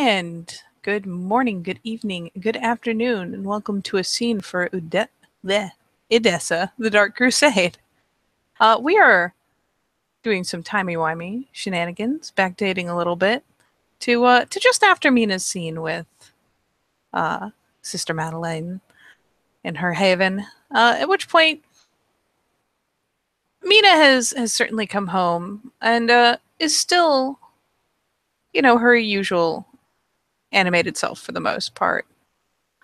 And good morning, good evening, good afternoon, and welcome to a scene for Edessa, the Dark Crusade. We are doing some timey-wimey shenanigans, backdating a little bit to just after Mina's scene with Sister Madeleine in her haven. At which point, Mina has certainly come home and is still, her usual animated self for the most part.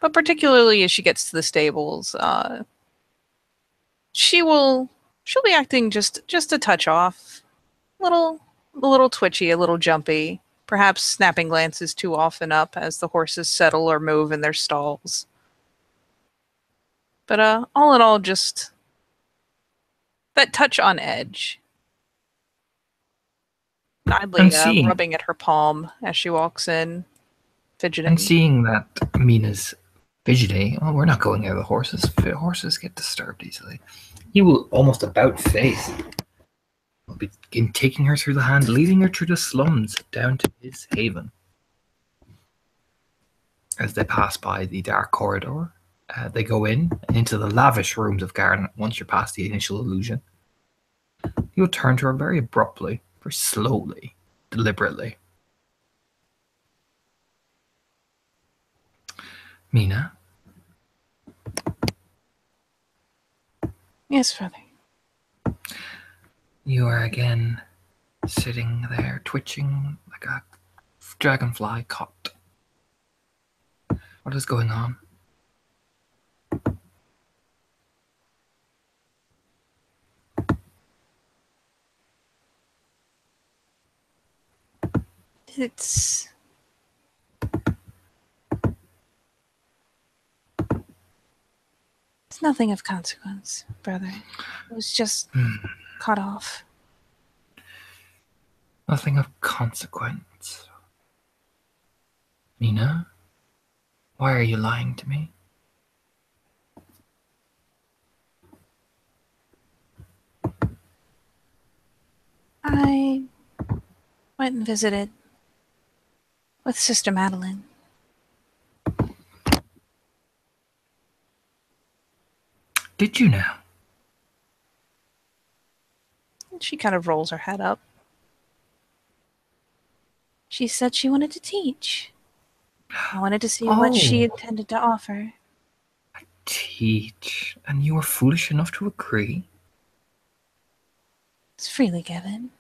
But particularly as she gets to the stables, she'll be acting just a touch off, a little twitchy, a little jumpy, perhaps snapping glances too often up as the horses settle or move in their stalls. But all in all, just that touch on edge. Idly rubbing at her palm as she walks in, fidgeting. And seeing that Mina's fidgety, we're not going near the horses. Horses get disturbed easily. He will almost about face. Will begin taking her through the hand, leading her through the slums down to his haven. As they pass by the dark corridor, they go in and into the lavish rooms of Garden. Once you're past the initial illusion, he will turn to her very abruptly, very slowly, deliberately. Mina? Yes, Father. You are again sitting there, twitching like a dragonfly caught. What is going on? It's nothing of consequence, brother. It was just cut off. Nothing of consequence. Mina, why are you lying to me? I went and visited with Sister Madeleine. Did you now? She kind of rolls her head up. She said she wanted to teach. I wanted to see what she intended to offer. Teach? And you were foolish enough to agree? It's freely given.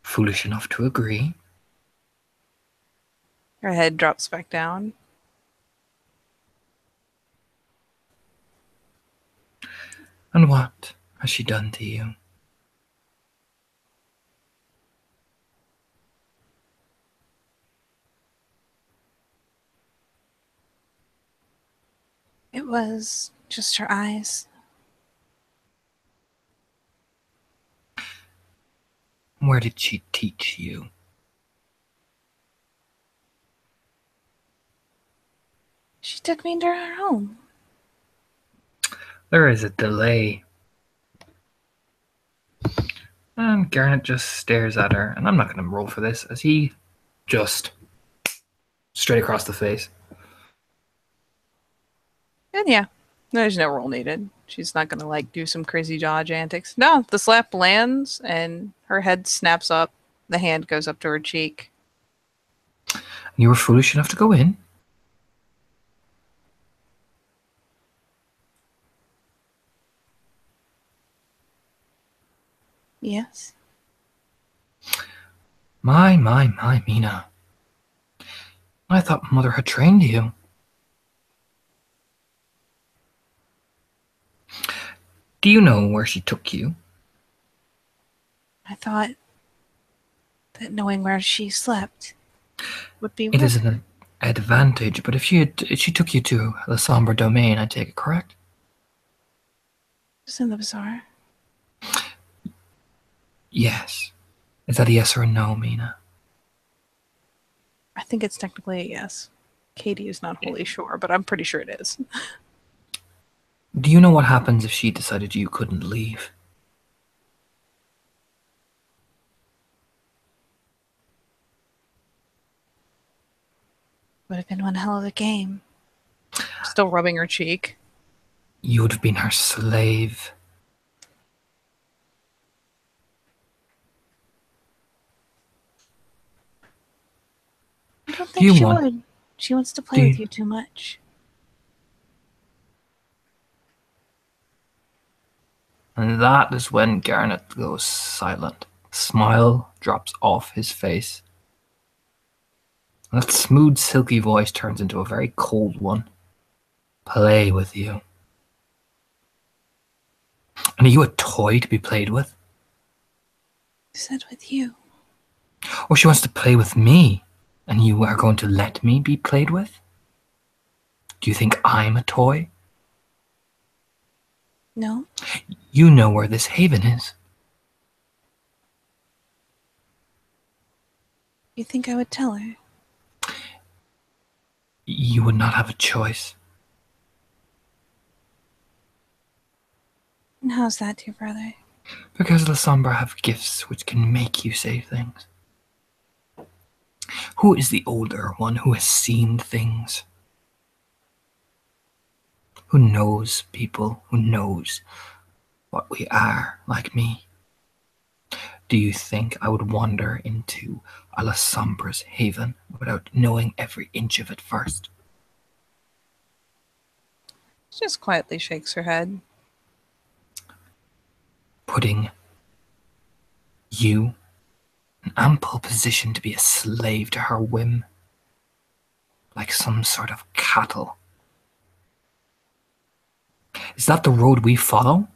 Foolish enough to agree? Her head drops back down. And what has she done to you? It was just her eyes. Where did she teach you? She took me into her home. There is a delay. And Garnet just stares at her, and I'm not going to roll for this, as he just straight across the face. And yeah, there's no roll needed. She's not going to do some crazy dodge antics. No, the slap lands and her head snaps up. The hand goes up to her cheek. You were foolish enough to go in? Yes. My, Mina. I thought Mother had trained you. Do you know where she took you? I thought that knowing where she slept would be It is an advantage, but if she took you to the Somber Domain, I take it, correct? It's in the bazaar. Yes. Is that a yes or a no, Mina? I think it's technically a yes. Katie is not wholly sure, but I'm pretty sure it is. Do you know what happens if she decided you couldn't leave? Would have been one hell of a game. Still rubbing her cheek. You would have been her slave. I don't Do think you she want? would. She wants to Do play with you? you too much. And that is when Garnet goes silent. Smile drops off his face. That smooth, silky voice turns into a very cold one. Play with you. And are you a toy to be played with? I said with you. Or she wants to play with me, and you are going to let me be played with? Do you think I'm a toy? No? You know where this haven is. You think I would tell her? You would not have a choice. And how's that, dear brother? Because the Sombra have gifts which can make you say things. Who is the older one who has seen things? Who knows people, who knows what we are, like me? Do you think I would wander into Alessombra's haven without knowing every inch of it first? She just quietly shakes her head. Putting you in ample position to be a slave to her whim, like some sort of cattle. Is that the road we follow?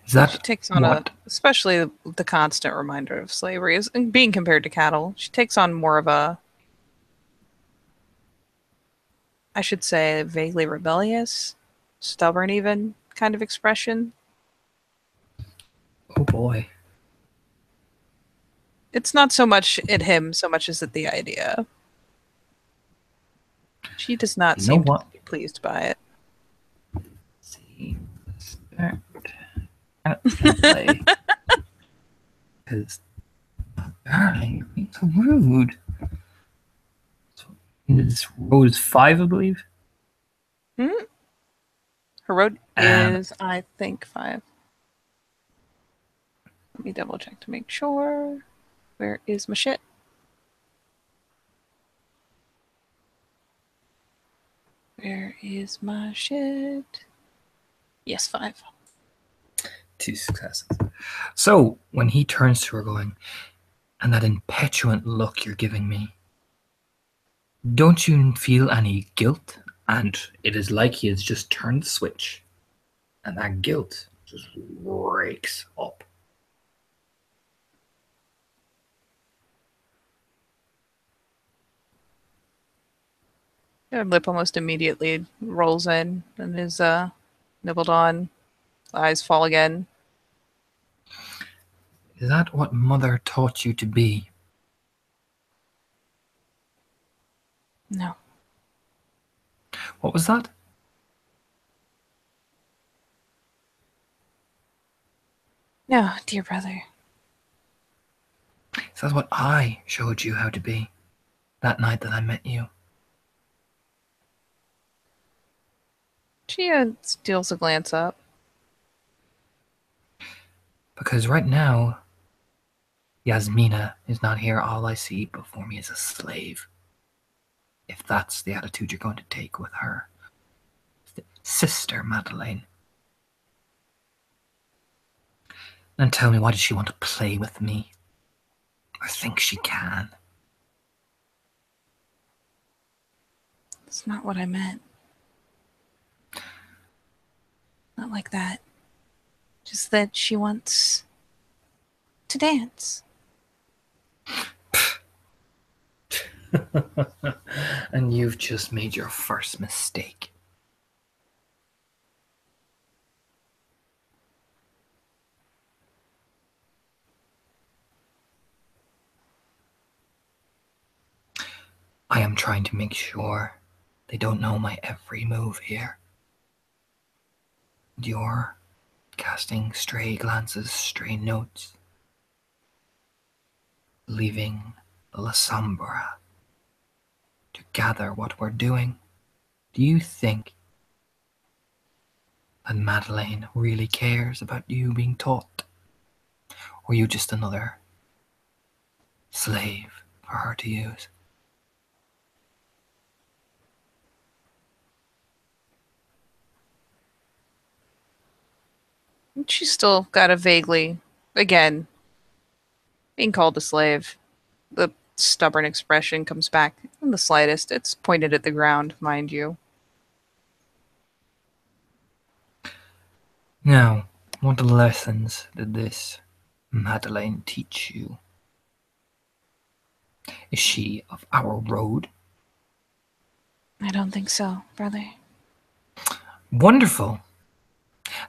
Is She that takes on what? especially the constant reminder of slavery is being compared to cattle. She takes on more of a, I should say, vaguely rebellious, stubborn, even kind of expression. Oh boy. It's not so much at him, so much as at the idea. She does not You know seem to what? be pleased by it. See, start. It's gonna play because darling, you're being so rude. So this road is 5, I believe. Hmm? Her road And is, I think, 5. Let me double check to make sure. Where is my shit? Where is my shit? Yes, 5. 2 successes. So when he turns to her, going, and that impetulant look you're giving me, don't you feel any guilt? And it is like he has just turned the switch, and that guilt just rakes up. Her lip almost immediately rolls in and is nibbled on. Eyes fall again. Is that what Mother taught you to be? No. What was that? No, dear brother. Is that what I showed you how to be that night that I met you? She steals a glance up. Because right now, Yasmina is not here. All I see before me is a slave. If that's the attitude you're going to take with her. Sister Madeleine. And tell me, why does she want to play with me? Or think she can? It's not what I meant. Not like that. Just that she wants to dance. And you've just made your first mistake. I am trying to make sure they don't know my every move here. And you're casting stray glances, stray notes, leaving La Sombra to gather what we're doing. Do you think that Madeleine really cares about you being taught? Or are you just another slave for her to use? She's still got a vaguely, again, being called a slave. The stubborn expression comes back in the slightest. It's pointed at the ground, mind you. Now, what lessons did this Madeleine teach you? Is she of our road? I don't think so, brother. Wonderful.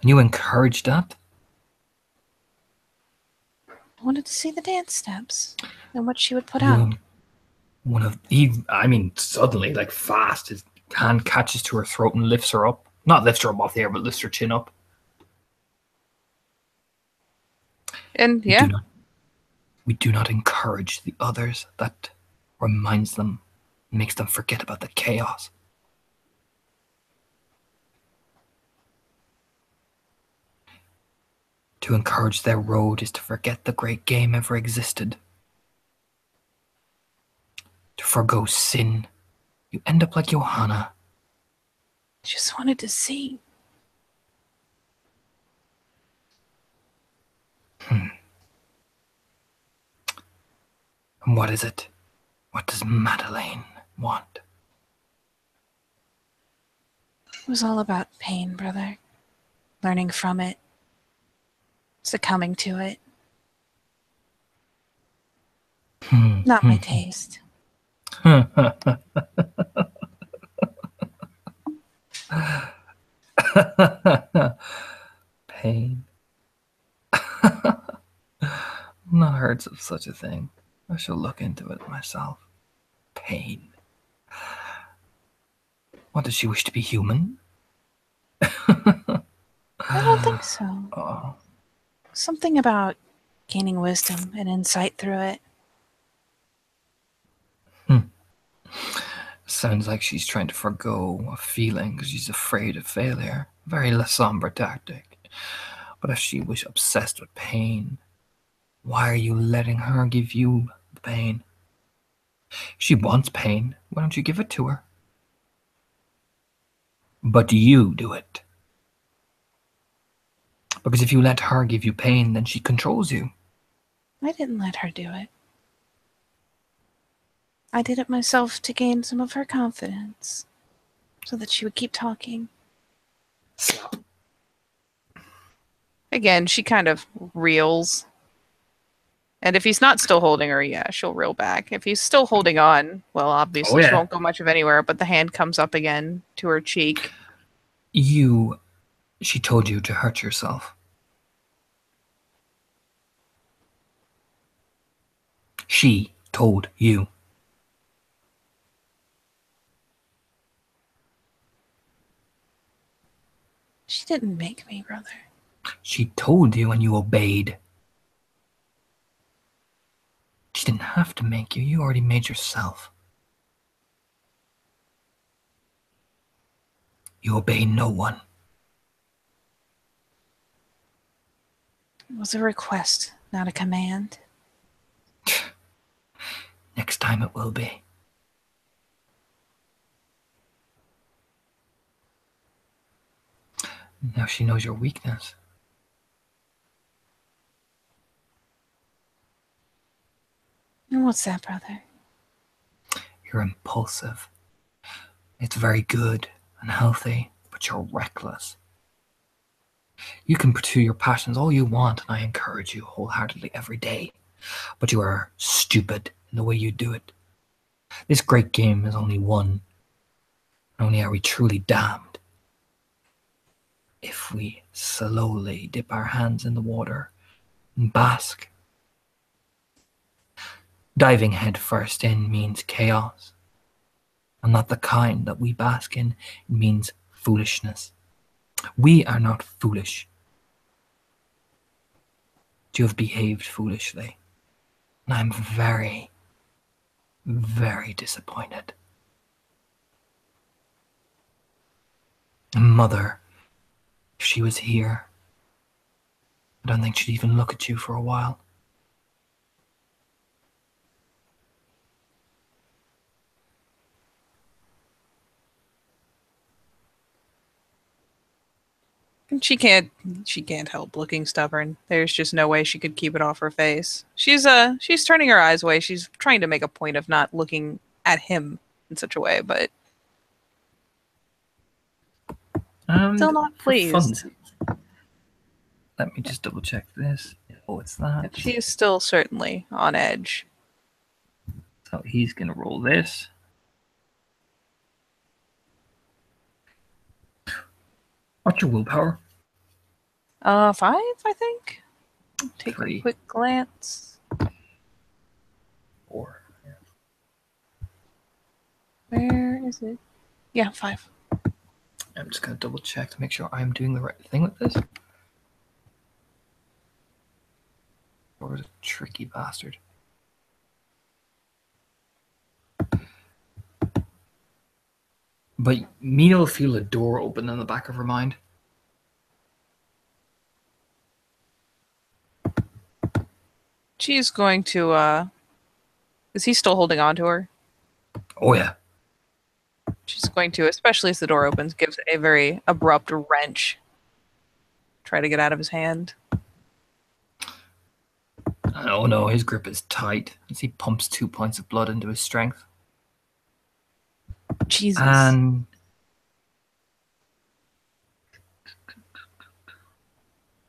And you encouraged that? I wanted to see the dance steps and what she would put out. You, suddenly, like fast, his hand catches to her throat and lifts her up. Not lifts her up off the air, but lifts her chin up. And yeah, We do not encourage the others. That reminds them, makes them forget about the chaos. To encourage their road is to forget the great game ever existed. To forgo sin, you end up like Johanna. I just wanted to see. And what is it? What does Madeleine want? It was all about pain, brother. Learning from it. Succumbing to it. Not my taste. Pain. I've not heard of such a thing. I shall look into it myself. Pain. What, does she wish to be human? I don't think so. Oh. Something about gaining wisdom and insight through it. Sounds like she's trying to forgo a feeling because she's afraid of failure. Very La Sombre tactic. But if she was obsessed with pain, why are you letting her give you the pain? If she wants pain, why don't you give it to her? But you do it. Because if you let her give you pain, then she controls you. I didn't let her do it. I did it myself to gain some of her confidence, so that she would keep talking. Stop. Again, she kind of reels. And if he's not still holding her, yeah, she'll reel back. If he's still holding on, well, obviously she won't go much of anywhere, but the hand comes up again to her cheek. She told you to hurt yourself. She told you. She didn't make me, brother. She told you and you obeyed. She didn't have to make you. You already made yourself. You obey no one. It was a request, not a command. Next time it will be. Now she knows your weakness. And what's that, brother? You're impulsive. It's very good and healthy, but you're reckless. You can pursue your passions all you want, and I encourage you wholeheartedly every day. But you are stupid in the way you do it. This great game is only won. Only are we truly damned if we slowly dip our hands in the water and bask. Diving head first in means chaos, and not the kind that we bask in. It means foolishness. We are not foolish. You have behaved foolishly, and I'm very, very disappointed. Mother, if she was here, I don't think she'd even look at you for a while. And she can't help looking stubborn. There's just no way she could keep it off her face. She's turning her eyes away. She's trying to make a point of not looking at him in such a way, but still And not for pleased. fun, let me just double check this. Oh, it's that. She is still certainly on edge. So he's going to roll this. What's your willpower? 5, I think. Take 3. a quick glance. 4. Where is it? Yeah, 5. I'm just going to double check to make sure I'm doing the right thing with this. Or was a tricky bastard. But Mina will feel a door open in the back of her mind. She's going to, is he still holding on to her? Oh, yeah. She's going to, especially as the door opens, gives a very abrupt wrench. Try to get out of his hand. Oh no, his grip is tight as he pumps 2 points of blood into his strength. Jesus. And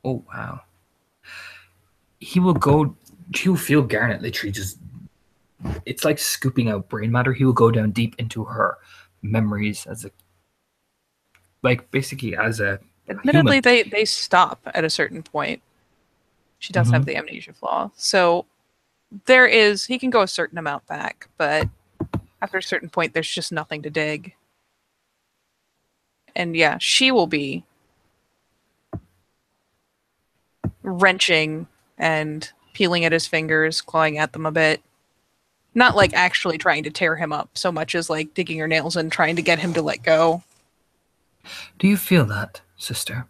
oh wow. He'll feel Garnet literally just, it's like scooping out brain matter. He will go down deep into her memories as a, like basically as a Admittedly, human. they stop at a certain point. She does have the amnesia flaw. So he can go a certain amount back, but after a certain point, there's just nothing to dig. And yeah, she will be wrenching and peeling at his fingers, clawing at them a bit. Not like actually trying to tear him up so much as like digging her nails and trying to get him to let go. Do you feel that, sister?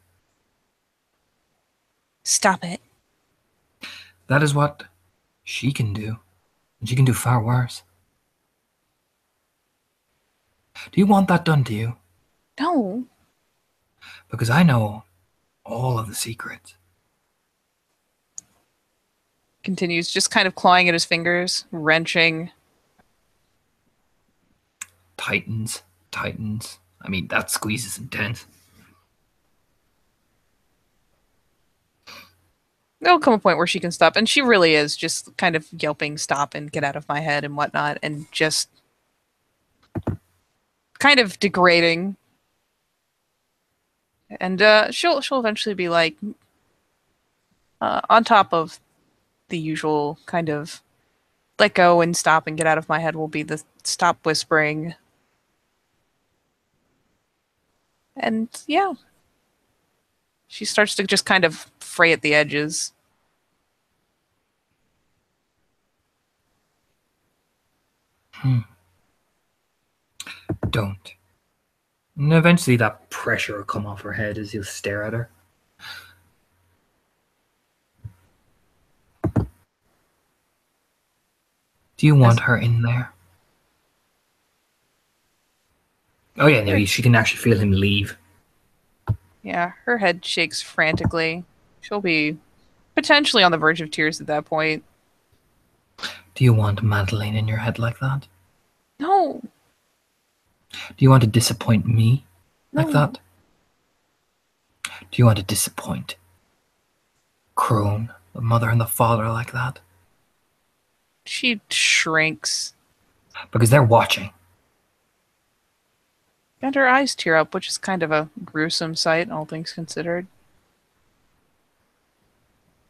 Stop it. That is what she can do. And she can do far worse. Do you want that done to you? No. Because I know all of the secrets. Continues just kind of clawing at his fingers, wrenching. Tightens. I mean, that squeeze is intense. There'll come a point where she can stop, and she really is just kind of yelping, "Stop and get out of my head," and whatnot, and just kind of degrading. And she'll eventually be like, on top of the usual kind of let go and stop and get out of my head will be the stop whispering. And yeah, she starts to just kind of fray at the edges. Don't. And eventually that pressure will come off her head as you'll stare at her. Do you want her in there? Oh yeah, no, she can actually feel him leave. Yeah, her head shakes frantically. She'll be potentially on the verge of tears at that point. Do you want Madeleine in your head like that? No. Do you want to disappoint me like No. that? Do you want to disappoint Crone, the mother and the father like that? She shrinks. Because they're watching. And her eyes tear up, which is kind of a gruesome sight, all things considered.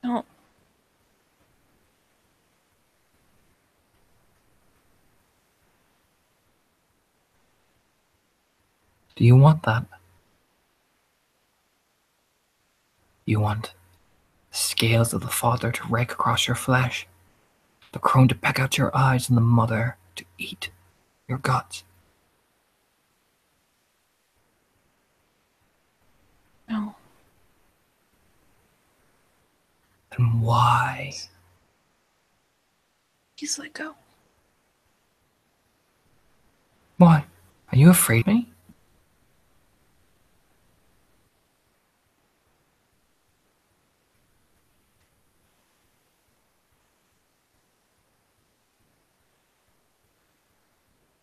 No. Do you want that? You want the scales of the father to rake across your flesh, the crone to peck out your eyes, and the mother to eat your guts. No. Then why? He's let go. Why? Are you afraid of me?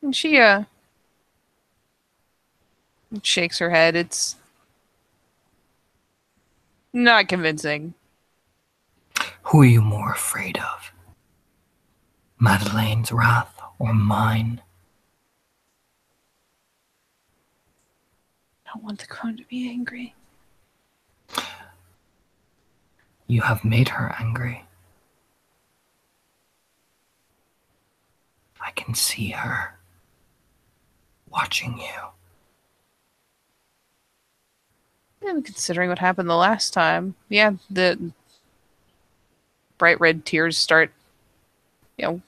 And she shakes her head. It's not convincing. Who are you more afraid of? Madeleine's wrath or mine? I don't want the crone to be angry. You have made her angry. I can see her watching you. And considering what happened the last time, yeah, the bright red tears start,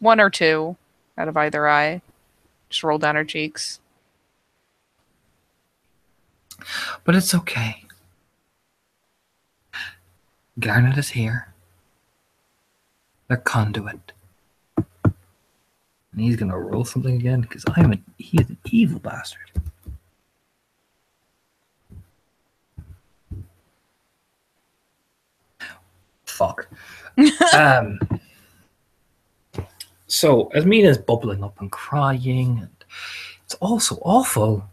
one or two out of either eye, just roll down her cheeks. But it's okay. Garnet is here. Their conduit. And he's gonna roll something again because he is an evil bastard. Fuck. um so as Mina's bubbling up and crying, and it's also awful.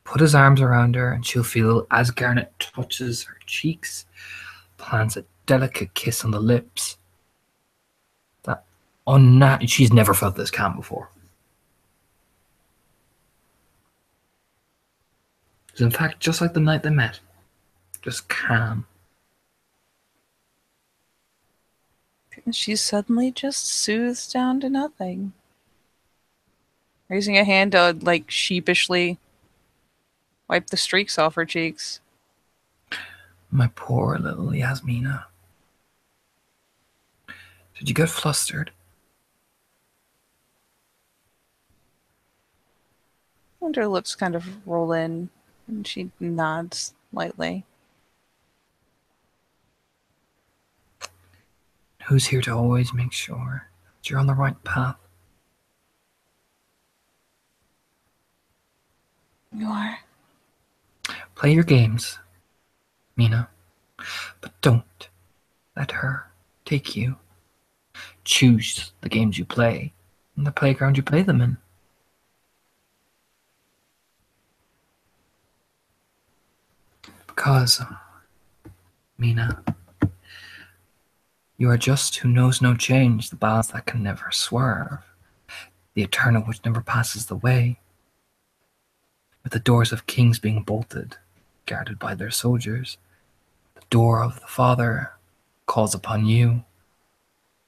Put his arms around her and she'll feel as Garnet touches her cheeks, plants a delicate kiss on the lips. That she's never felt this calm before. It's in fact just like the night they met. Just calm. She's suddenly just soothed down to nothing. Raising a hand to, sheepishly wipe the streaks off her cheeks. My poor little Yasmina. Did you get flustered? And her lips kind of roll in, and she nods lightly. Who's here to always make sure that you're on the right path? You are. Play your games, Mina, but don't let her take you. Choose the games you play and the playground you play them in. Because, Mina, you are just who knows no change, the balance that can never swerve, the eternal which never passes the way. With the doors of kings being bolted, guarded by their soldiers, the door of the Father calls upon you,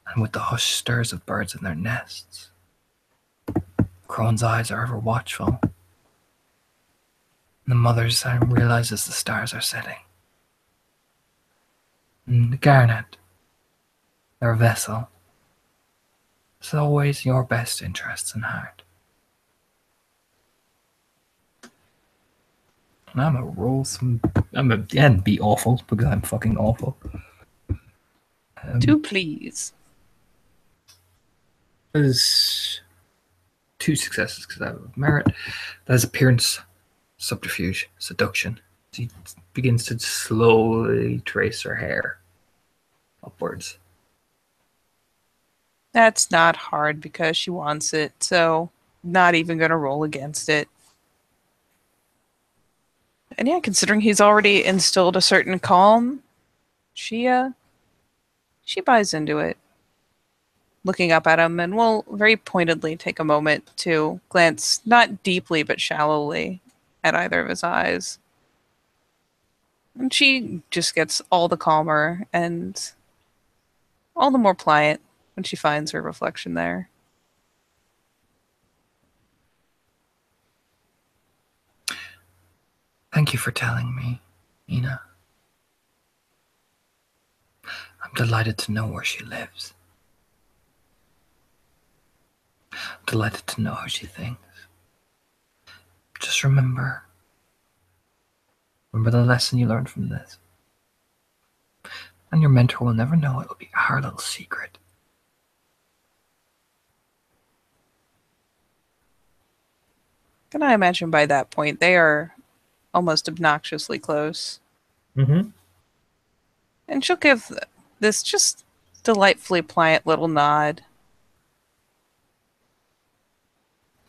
and with the hushed stirs of birds in their nests, crone's eyes are ever watchful, and the mother's arm realizes the stars are setting. And the Garnet, their vessel, is always your best interests in heart. And I'm gonna roll some. And be awful because I'm fucking awful. Do please. There's 2 successes because I have merit. That is appearance, subterfuge, seduction. She begins to slowly trace her hair upwards. That's not hard because she wants it, so not even gonna roll against it. And yeah, considering he's already instilled a certain calm, she buys into it. Looking up at him, and will very pointedly take a moment to glance not deeply but shallowly at either of his eyes. And she just gets all the calmer and all the more pliant when she finds her reflection there. Thank you for telling me, Ina. I'm delighted to know where she lives. Delighted to know how she thinks. Just remember the lesson you learned from this. And your mentor will never know. It'll be our little secret. Can I imagine by that point they are almost obnoxiously close? Mm-hmm. And she'll give this just delightfully pliant little nod.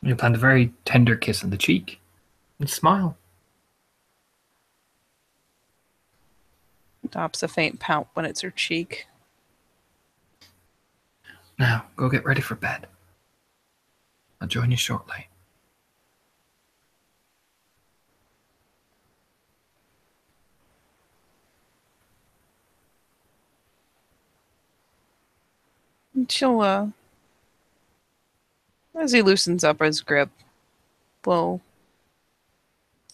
You plant a very tender kiss on the cheek and smile. Adopts a faint pout when it's her cheek. Now, go get ready for bed. I'll join you shortly. And she'll, as he loosens up his grip, will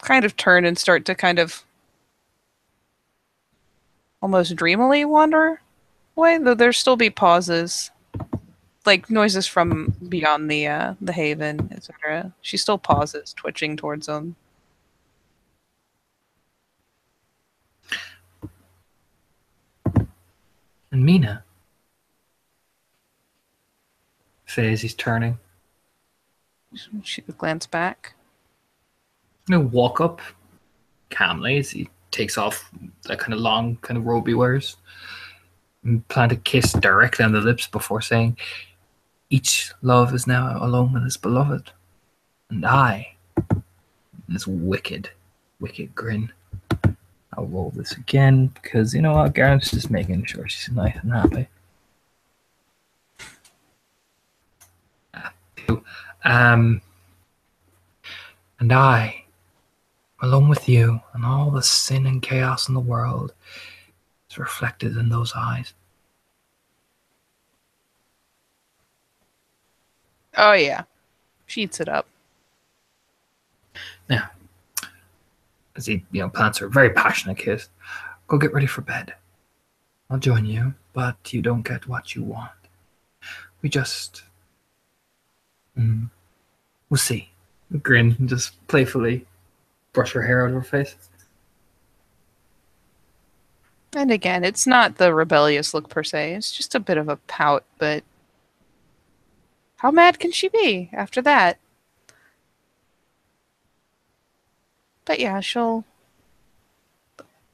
kind of turn and start to kind of almost dreamily wander away, though there still be pauses, like noises from beyond the haven, etc. She still pauses, twitching towards him. And Mina, says he's turning. She would glance back. Walk up calmly as he takes off that kind of long kind of robe he wears and plant a kiss directly on the lips before saying, each love is now alone with his beloved. And I, this wicked grin. I'll roll this again because you know what, Garrett's just making sure she's nice and happy. And I, along with you and all the sin and chaos in the world, is reflected in those eyes. Oh yeah, she eats it up. Now, as he, plants her a very passionate kiss, go get ready for bed. I'll join you, but you don't get what you want. We just, we'll see. Grin and just playfully brush her hair out of her face. And again, it's not the rebellious look per se. It's just a bit of a pout, but how mad can she be after that? But yeah, she'll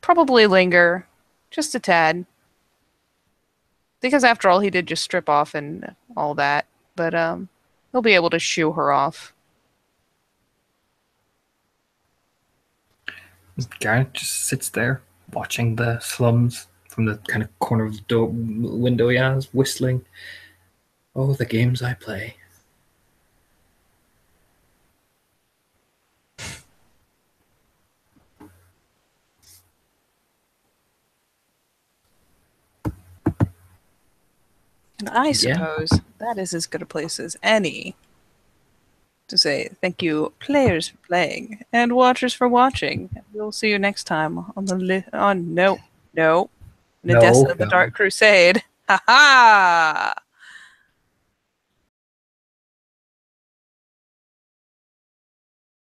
probably linger just a tad. Because after all, he did just strip off and all that. But he'll be able to shoo her off. Garrett just sits there watching the slums from the kind of corner of the window he has, whistling. Oh, the games I play. And I suppose that is as good a place as any to say thank you, players, for playing and watchers for watching. We'll see you next time on the Edessa, the Dark Crusade. Ha ha!